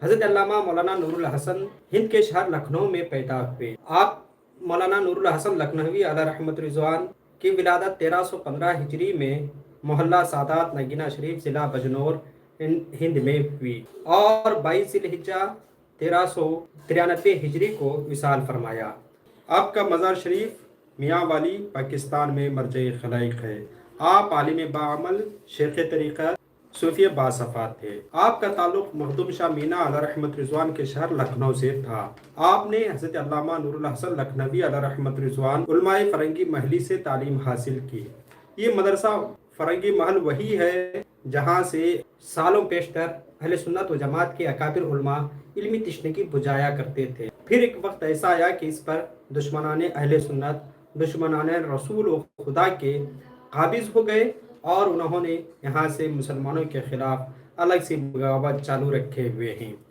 حضرت علامہ مولانا نور الحسن ہند کے شہر لکھنؤ میں پیدا ہوئے۔ آپ مولانا نور الحسن لکھنوی علیہ رحمت رضوان کی ولادت 1315 ہجری میں محلہ سادات نگینہ شریف ضلع بجنور ہند میں ہوئی اور 22 ذی الحجہ 1393 ہجری کو وصال فرمایا۔ آپ کا مزار شریف میاں والی پاکستان میں مرجع خلائق ہے۔ آپ عالم بعمل، شیخ طریقت، صوفی باصفات تھے۔ آپ کا تعلق مخدوم شاہ مینا علیہ رحمت رضوان کے شہر لکھنؤ سے تھا۔ آپ نے حضرت علامہ نور الحسن لکھنوی علیہ رحمت رضوان علماء فرنگی محلی سے تعلیم حاصل کی۔ یہ مدرسہ فرنگی محل وہی ہے جہاں سے سالوں پیشتر اہل سنت و جماعت کے اکابر علماء علمی تشنگی بجایا کرتے تھے۔ پھر ایک وقت ایسا آیا کہ اس پر دشمنان اہل سنت، دشمنان رسول و خدا کے قابض ہو گئے اور انہوں نے یہاں سے مسلمانوں کے خلاف الگ سے بغاوت چالو رکھے ہوئے ہیں۔